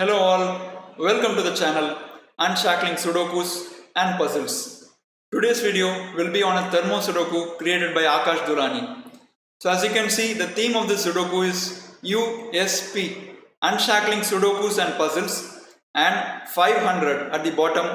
Hello all, welcome to the channel Unshackling Sudokus and Puzzles. Today's video will be on a Thermo Sudoku created by Akash Doulani. So as you can see, the theme of this Sudoku is USP, Unshackling Sudokus and Puzzles, and 500 at the bottom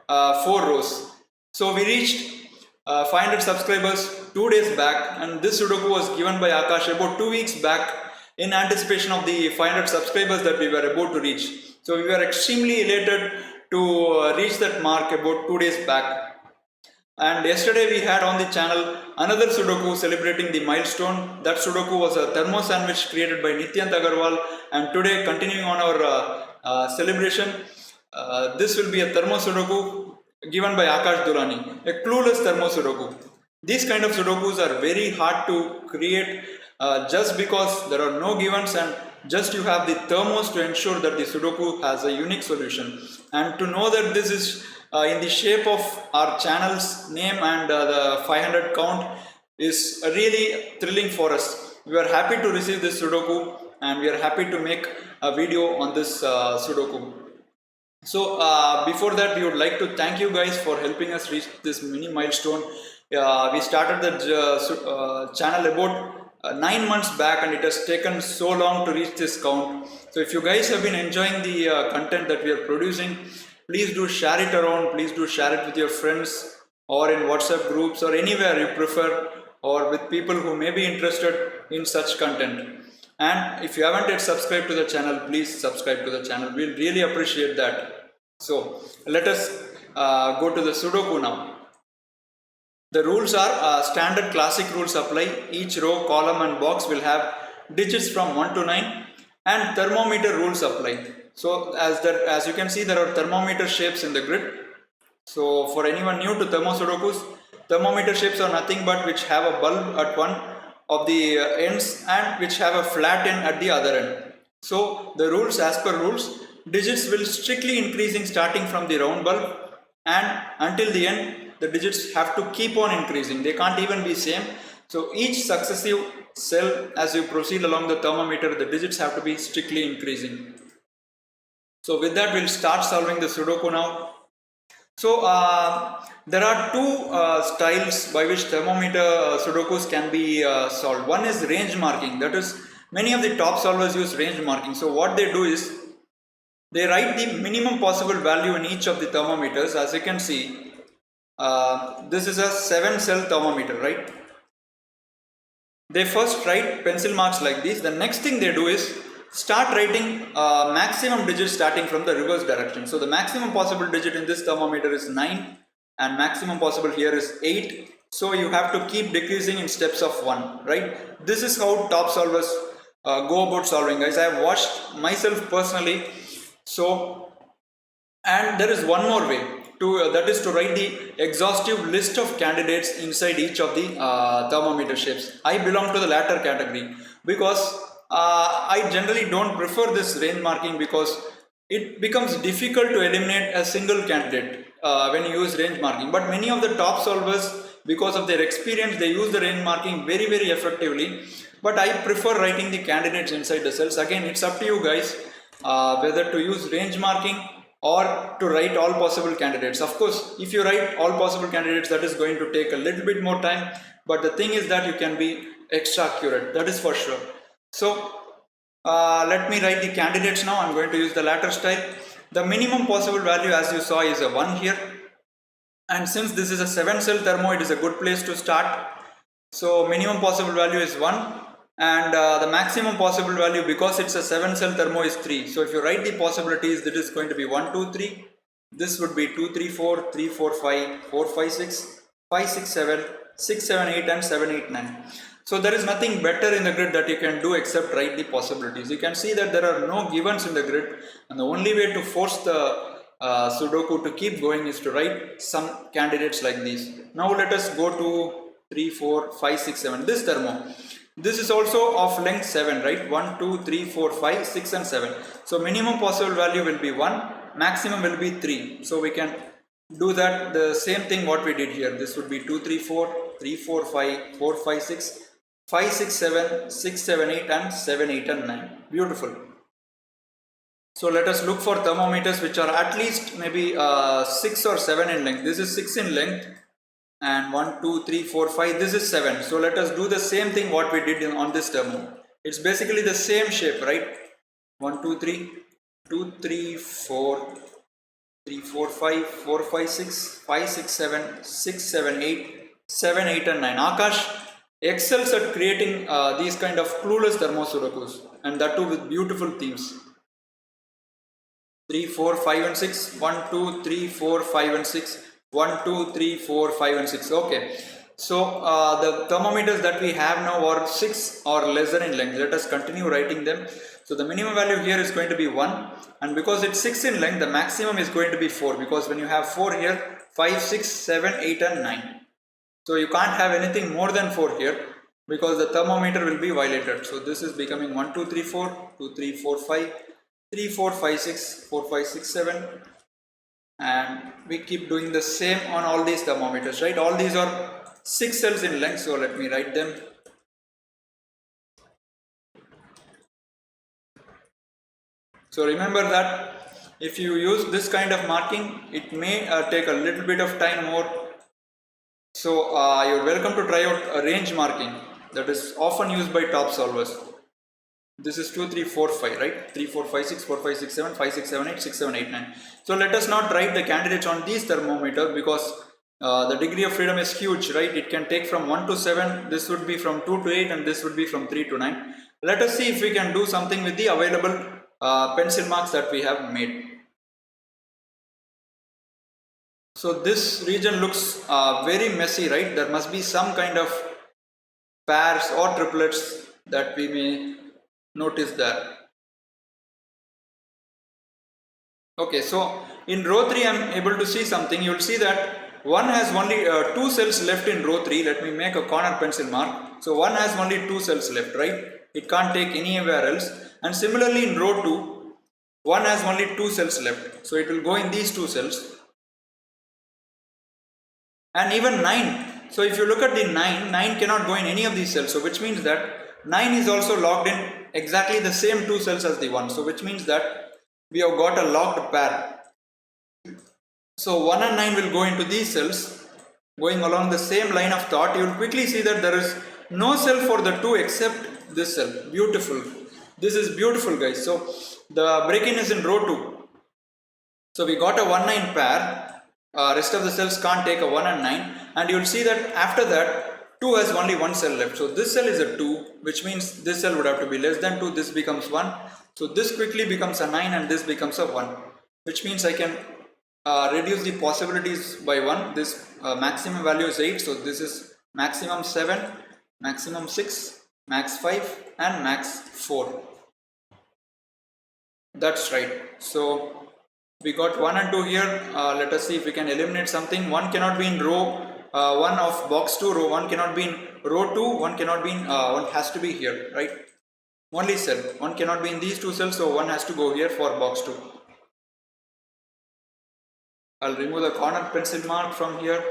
4 rows. So we reached 500 subscribers 2 days back, and this Sudoku was given by Akash about 2 weeks back in anticipation of the 500 subscribers that we were about to reach. So we were extremely elated to reach that mark about 2 days back. And yesterday we had on the channel another Sudoku celebrating the milestone. That Sudoku was a thermo sandwich created by Nityant Agarwal, and today, continuing on our celebration, this will be a Thermo Sudoku given by Akash Doulani, a Clueless Thermo Sudoku. These kind of Sudokus are very hard to create just because there are no givens, and just you have the thermos to ensure that the Sudoku has a unique solution. And to know that this is in the shape of our channel's name and the 500 count is really thrilling for us. We are happy to receive this Sudoku, and we are happy to make a video on this Sudoku. So before that, we would like to thank you guys for helping us reach this mini milestone. We started the channel about 9 months back, and it has taken so long to reach this count. So if you guys have been enjoying the content that we are producing, please do share it around, please do share it with your friends or in WhatsApp groups or anywhere you prefer, or with people who may be interested in such content. And if you haven't yet subscribed to the channel, please subscribe to the channel. We'll really appreciate that. So let us go to the Sudoku now. The rules are standard classic rules apply. Each row, column and box will have digits from 1 to 9, and thermometer rules apply. So as you can see, there are thermometer shapes in the grid. So for anyone new to Thermo Sudokus, thermometer shapes are nothing but which have a bulb at one of the ends and which have a flat end at the other end. So the rules, as per rules, digits will strictly increasing starting from the round bulb, and until the end the digits have to keep on increasing. They can't even be same. So each successive cell, as you proceed along the thermometer, the digits have to be strictly increasing. So with that, we'll start solving the Sudoku now. So there are two styles by which thermometer Sudokus can be solved. One is range marking. That is, many of the top solvers use range marking. So what they do is, they write the minimum possible value in each of the thermometers. As you can see, this is a 7-cell thermometer, right? They first write pencil marks like this. The next thing they do is start writing maximum digits starting from the reverse direction. So the maximum possible digit in this thermometer is 9, and maximum possible here is 8. So you have to keep decreasing in steps of 1, right? This is how top solvers go about solving, guys. I have watched myself personally. So, and there is one more way to that is to write the exhaustive list of candidates inside each of the thermometer shapes. I belong to the latter category because I generally don't prefer this range marking, because it becomes difficult to eliminate a single candidate when you use range marking. But many of the top solvers, because of their experience, they use the range marking very effectively. But I prefer writing the candidates inside the cells. Again, it's up to you guys whether to use range marking or to write all possible candidates. Of course, if you write all possible candidates, that is going to take a little bit more time, but the thing is that you can be extra accurate, that is for sure. So let me write the candidates now. I'm going to use the latter style. The minimum possible value, as you saw, is a 1 here, and since this is a 7-cell thermo, it is a good place to start. So minimum possible value is 1, and the maximum possible value, because it's a 7-cell thermo, is 3. So if you write the possibilities, this is going to be 1, 2, 3. This would be 2, 3, 4, 3, 4, 5, 4, 5, 6, 5, 6, 7, 6, 7, 8, and 7, 8, 9. So there is nothing better in the grid that you can do except write the possibilities. You can see that there are no givens in the grid, and the only way to force the Sudoku to keep going is to write some candidates like these. Now let us go to 3, 4, 5, 6, 7. This thermo. This is also of length 7, right? 1, 2, 3, 4, 5, 6 and 7. So minimum possible value will be 1, maximum will be 3. So we can do that, the same thing what we did here. This would be 2, 3, 4, 3, 4, 5, 4, 5, 6, 5, 6, 7, 6, 7, 8 and 7, 8 and 9. Beautiful. So let us look for thermometers which are at least maybe 6 or 7 in length. This is 6 in length, and 1, 2, 3, 4, 5, this is 7. So let us do the same thing what we did on this thermo. It's basically the same shape, right? 1, 2, 3, 2, 3, 4, 3, 4, 5, 4, 5, 6, 5, 6, 7, 6, 7, 8, 7, 8 and 9. Akash excels at creating these kind of clueless thermo sudokus, and that too with beautiful themes. 3, 4, 5 and 6, 1, 2, 3, 4, 5 and 6, 1, 2, 3, 4, 5 and 6. Okay, so the thermometers that we have now are 6 or lesser in length. Let us continue writing them. So the minimum value here is going to be 1, and because it's 6 in length, the maximum is going to be 4, because when you have 4 here, 5, 6, 7, 8 and 9. So you can't have anything more than 4 here, because the thermometer will be violated. So this is becoming 1, 2, 3, 4, 2, 3, 4, 5, 3, 4, 5, 6, 4, 5, 6, 7, and we keep doing the same on all these thermometers, right? All these are 6 cells in length, so let me write them. So remember that if you use this kind of marking, it may take a little bit of time more. So you're welcome to try out a range marking that is often used by top solvers. This is 2, 3, 4, 5, right? 3, 4, 5, 6, 4, 5, 6, 7, 5, 6, 7, 8, 6, 7, 8, 9. So let us not write the candidates on these thermometers, because the degree of freedom is huge, right? It can take from 1 to 7, this would be from 2 to 8, and this would be from 3 to 9. Let us see if we can do something with the available pencil marks that we have made. So this region looks very messy, right? There must be some kind of pairs or triplets that we may notice there. Okay, so in row 3 I am able to see something. You will see that one has only 2 cells left in row 3. Let me make a corner pencil mark. So one has only 2 cells left, right? It can't take anywhere else. And similarly in row 2, one has only 2 cells left. So it will go in these 2 cells. And even 9. So if you look at the 9 cannot go in any of these cells. So which means that 9 is also locked in exactly the same 2 cells as the 1. So which means that we have got a locked pair. So 1 and 9 will go into these cells. Going along the same line of thought, you will quickly see that there is no cell for the 2 except this cell. Beautiful. This is beautiful, guys. So the break-in is in row 2. So we got a 1-9 pair. Rest of the cells can't take a 1 and 9, and you will see that after that 2 has only 1 cell left. So this cell is a 2, which means this cell would have to be less than 2. This becomes 1. So this quickly becomes a 9 and this becomes a 1, which means I can reduce the possibilities by 1. This maximum value is 8. So this is maximum 7, maximum 6, max 5 and max 4. That's right. So we got 1 and 2 here. Let us see if we can eliminate something. 1 cannot be in row 1 of box 2. Row 1 cannot be in row 2. 1 cannot be in, 1 has to be here, right? Only cell. 1 cannot be in these 2 cells, so 1 has to go here for box 2. I'll remove the corner pencil mark from here.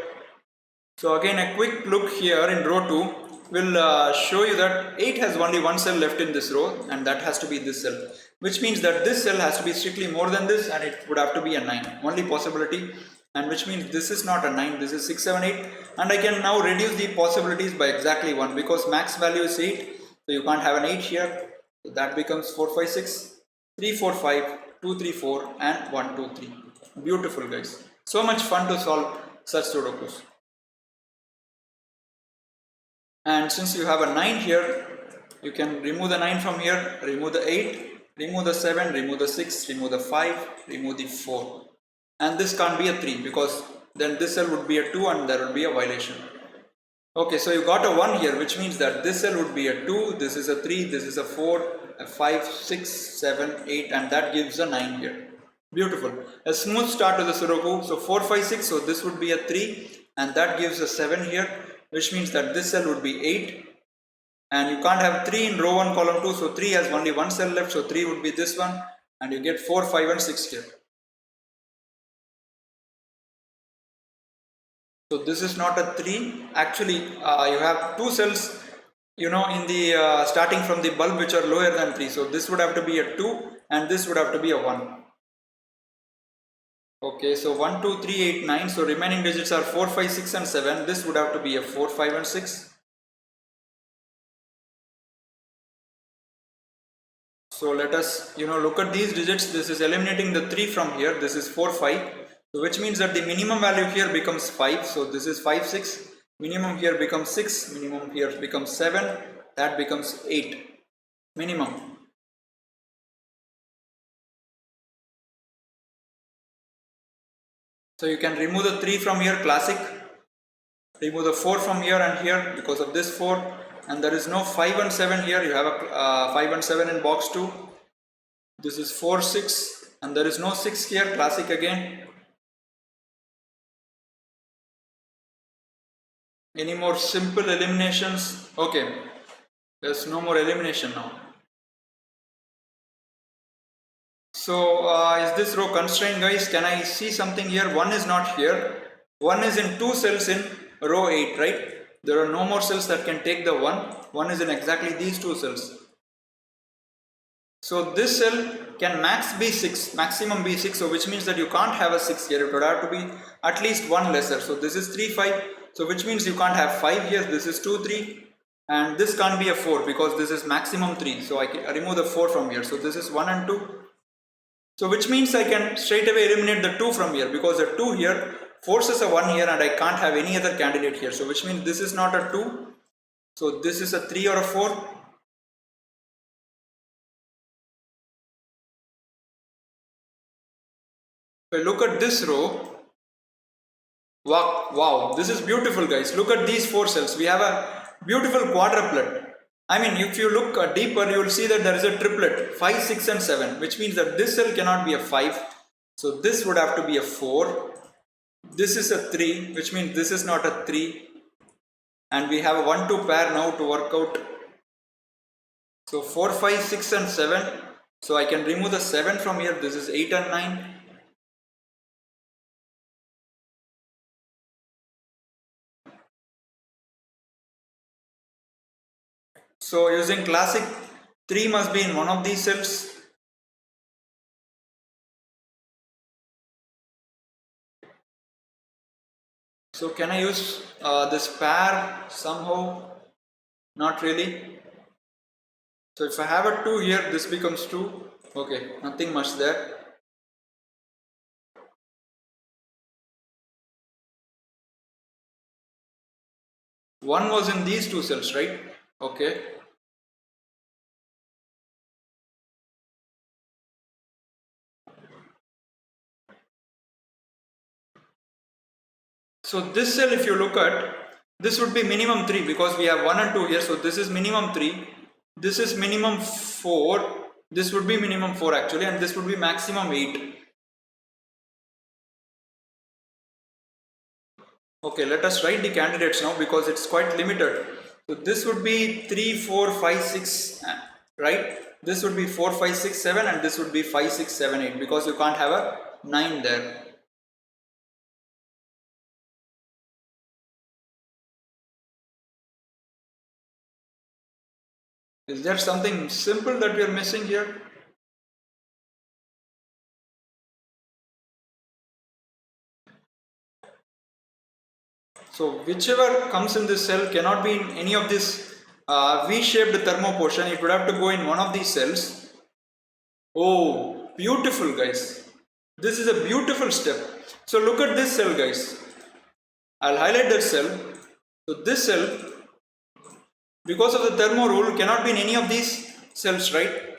So again, a quick look here in row 2 will show you that 8 has only 1 cell left in this row, and that has to be this cell, which means that this cell has to be strictly more than this, and it would have to be a 9, only possibility, and which means this is not a 9, this is 6, 7, 8, and I can now reduce the possibilities by exactly 1, because max value is 8, so you can't have an 8 here. So that becomes 4, 5, 6, 3, 4, 5, 2, 3, 4 and 1, 2, 3. Beautiful, guys. So much fun to solve such Sudokus. And since you have a 9 here, you can remove the 9 from here, remove the 8, remove the 7, remove the 6, remove the 5, remove the 4. And this can't be a 3, because then this cell would be a 2 and there will be a violation. Okay, so you got a 1 here, which means that this cell would be a 2, this is a 3, this is a 4, a 5, 6, 7, 8, and that gives a 9 here. Beautiful. A smooth start to the Sudoku. So 4, 5, 6, so this would be a 3, and that gives a 7 here, which means that this cell would be 8. And you can't have 3 in row 1 column 2, so 3 has only 1 cell left, so 3 would be this one, and you get 4, 5 and 6 here. So this is not a 3, actually you have 2 cells you know, in the starting from the bulb which are lower than 3. So this would have to be a 2 and this would have to be a 1. Okay, so 1, 2, 3, 8, 9. So remaining digits are 4, 5, 6 and 7. This would have to be a 4, 5 and 6. So let us, you know, look at these digits. This is eliminating the 3 from here. This is 4, 5. So which means that the minimum value here becomes 5. So this is 5, 6. Minimum here becomes 6. Minimum here becomes 7. That becomes 8. Minimum. So you can remove the 3 from here, classic. Remove the 4 from here and here because of this 4. And there is no 5 and 7 here. You have a 5 and 7 in box 2. This is 4, 6. And there is no 6 here, classic again. Any more simple eliminations? Okay, there's no more elimination now. So is this row constrained, guys? Can I see something here? 1 is not here. 1 is in 2 cells in row 8, right? There are no more cells that can take the 1. 1 is in exactly these 2 cells. So this cell can max be 6, maximum be 6. So which means that you can't have a 6 here. It would have to be at least 1 lesser. So this is 3, 5. So which means you can't have 5 here. This is 2, 3. And this can't be a 4 because this is maximum 3. So I can remove the 4 from here. So this is 1 and 2. So which means I can straight away eliminate the 2 from here because the 2 here forces a 1 here and I can't have any other candidate here. So which means this is not a 2. So this is a 3 or a 4. If I look at this row, wow, this is beautiful, guys. Look at these 4 cells. We have a beautiful quadruplet. I mean, if you look deeper, you will see that there is a triplet, 5, 6 and 7, which means that this cell cannot be a 5. So this would have to be a 4. This is a 3, which means this is not a 3. And we have a 1, 2 pair now to work out. So 4, 5, 6 and 7. So I can remove the 7 from here. This is 8 and 9. So using classic, 3 must be in one of these cells. So can I use this pair somehow? Not really. So if I have a 2 here, this becomes 2. Okay, nothing much there. One was in these 2 cells, right? Okay. So this cell, if you look at, this would be minimum 3 because we have 1 and 2 here. So this is minimum 3. This is minimum 4. This would be minimum 4 actually, and this would be maximum 8. Okay, let us write the candidates now because it's quite limited. So this would be 3, 4, 5, 6, right? This would be 4, 5, 6, 7 and this would be 5, 6, 7, 8 because you can't have a 9 there. Is there something simple that we are missing here? So whichever comes in this cell cannot be in any of this V-shaped thermo portion. It would have to go in one of these cells. Oh, beautiful, guys. This is a beautiful step. So look at this cell, guys. I'll highlight that cell. So this cell, because of the thermo rule, cannot be in any of these cells, right?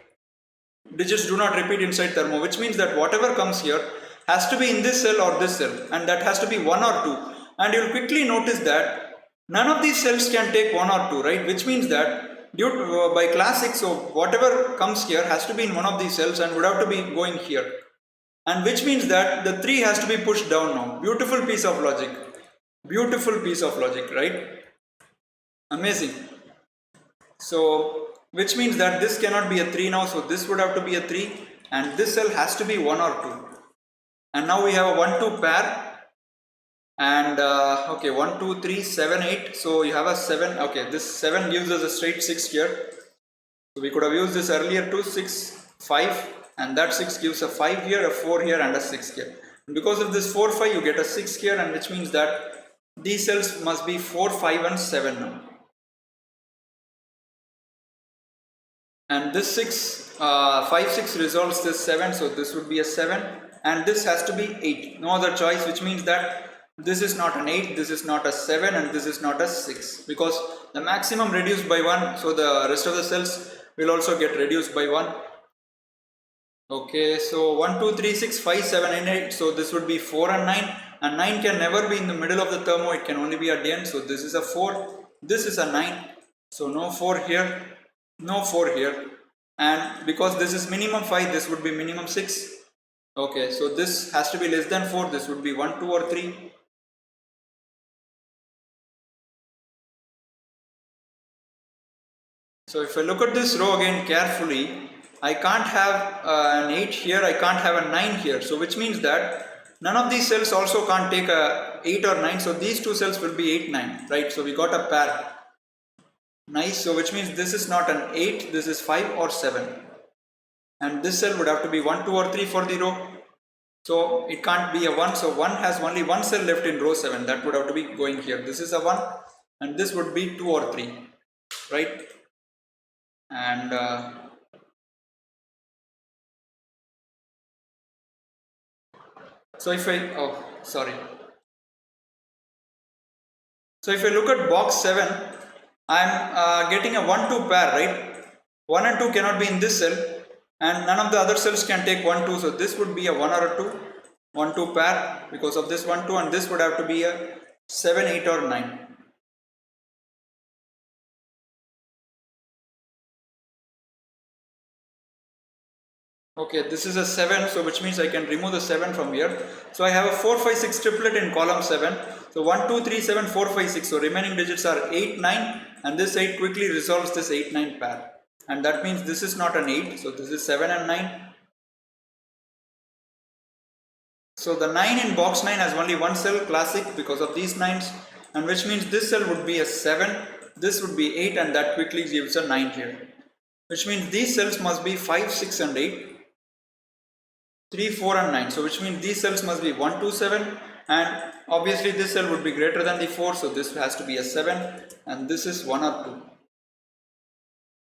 Digits do not repeat inside thermo, which means that whatever comes here has to be in this cell or this cell, and that has to be 1 or 2. And you'll quickly notice that none of these cells can take 1 or 2, right? Which means that due to, by classic, so whatever comes here has to be in one of these cells and would have to be going here. And which means that the 3 has to be pushed down now. Beautiful piece of logic. Beautiful piece of logic, right? Amazing. So which means that this cannot be a 3 now, so this would have to be a 3 and this cell has to be 1 or 2. And now we have a 1, 2 pair and okay, 1 2 3 7 8, so you have a 7. Okay, this 7 gives us a straight 6 here, so we could have used this earlier to 6 5, and that 6 gives a 5 here, a 4 here, and a 6 here. And because of this 4 5, you get a 6 here, and which means that these cells must be 4 5 and 7 now. And this 6 5 6 resolves this 7, so this would be a 7, and this has to be 8, no other choice, which means that this is not an 8, this is not a 7, and this is not a 6, because the maximum reduced by 1, so the rest of the cells will also get reduced by 1. Okay, so 1 2 3 6 5 7 and 8, so this would be 4 and 9, and 9 can never be in the middle of the thermo, it can only be at the end, so this is a 4, this is a 9, so no 4 here, no 4 here, and because this is minimum 5, this would be minimum 6. Okay, so this has to be less than 4, this would be 1 2 or 3. So if I look at this row again carefully, I can't have an 8 here, I can't have a 9 here, so which means that none of these cells also can't take a 8 or 9, so these two cells will be 8 9, right? So we got a pair. Nice, so which means this is not an 8, this is 5 or 7, and this cell would have to be 1 2 or 3 for the row, so it can't be a 1, so 1 has only one cell left in row 7, that would have to be going here. This is a 1, and this would be 2 or 3, right? And so if I, oh sorry, so if I look at box 7, I am getting a 1 2 pair, right? 1 and 2 cannot be in this cell, and none of the other cells can take 1 2, so this would be a 1 or a 2, 1 2 pair because of this 1 2, and this would have to be a 7 8 or 9. Okay, this is a 7, so which means I can remove the 7 from here. So I have a 4 5 6 triplet in column 7. So 1 2 3 7 4 5 6, so remaining digits are 8 9, and this 8 quickly resolves this 8 9 pair, and that means this is not an 8, so this is 7 and 9. So the 9 in box 9 has only one cell, classic, because of these 9s, and which means this cell would be a 7, this would be 8, and that quickly gives a 9 here, which means these cells must be 5 6 and 8, 3 4 and 9, so which means these cells must be 1 2 7, and obviously this cell would be greater than the 4, so this has to be a 7, and this is 1 or 2,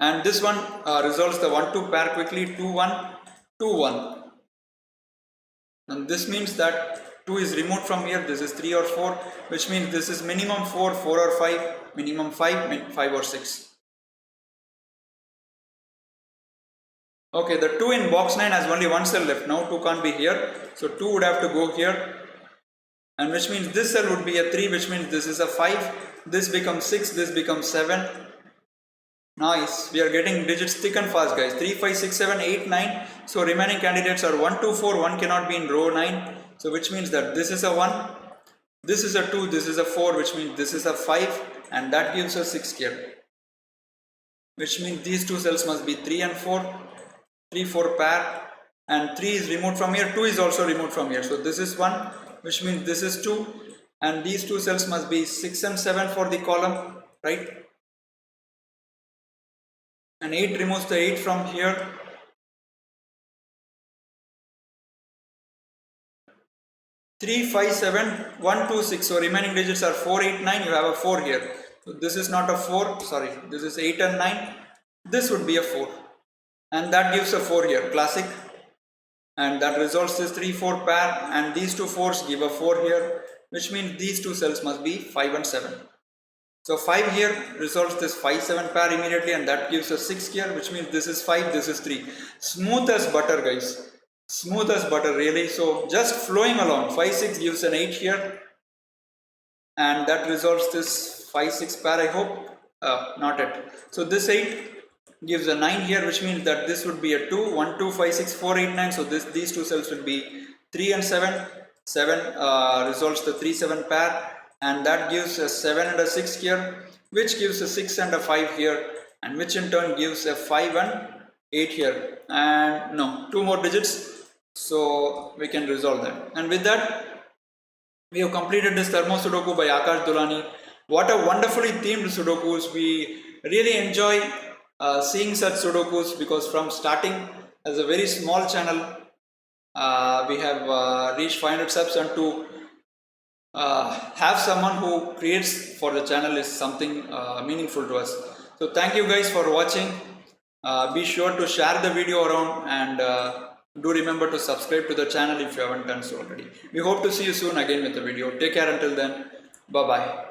and this one resolves the 1 2 pair quickly, 2 1 2 1, and this means that 2 is removed from here, this is 3 or 4, which means this is minimum 4 4 or 5, minimum 5 5 or 6. Okay, the 2 in box 9 has only one cell left now, 2 can't be here, so 2 would have to go here, and which means this cell would be a 3, which means this is a 5, this becomes 6, this becomes 7. Nice, we are getting digits thick and fast, guys. 3 5 6 7 8 9, so remaining candidates are 1 2 4, 1 cannot be in row 9, so which means that this is a 1, this is a 2, this is a 4, which means this is a 5, and that gives us 6 here, which means these two cells must be 3 and 4, 3 4 pair, and 3 is removed from here, 2 is also removed from here, so this is 1, which means this is 2, and these two cells must be 6 and 7 for the column, right? And 8 removes the 8 from here, 3 5 7 1 2 6, so remaining digits are 4 8 9, you have a 4 here, so this is not a 4, sorry, this is 8 and 9, this would be a 4, and that gives a 4 here, classic, and that resolves this 3 4 pair, and these two 4s give a 4 here, which means these two cells must be 5 and 7. So 5 here resolves this 5 7 pair immediately, and that gives us 6 here, which means this is 5, this is 3. Smooth as butter, guys. Smooth as butter, really. So just flowing along. 5 6 gives an 8 here, and that resolves this 5 6 pair, I hope. Not it. So this 8 gives a 9 here, which means that this would be a 2 1 2 5 6 4 8 9, so these two cells will be 3 and 7. 7 resolves the 3 7 pair, and that gives a 7 and a 6 here, which gives a 6 and a 5 here, and which in turn gives a 5 and 8 here, and no, 2 more digits, so we can resolve that. And with that, We have completed this Thermo Sudoku by Akash Doulani. What a wonderfully themed Sudokus. We really enjoy seeing such Sudokus because from starting as a very small channel, we have reached 500 subs, and to have someone who creates for the channel is something meaningful to us. So thank you guys for watching. Be sure to share the video around, and do remember to subscribe to the channel if you haven't done so already. We hope to see you soon again with the video. Take care until then. Bye bye.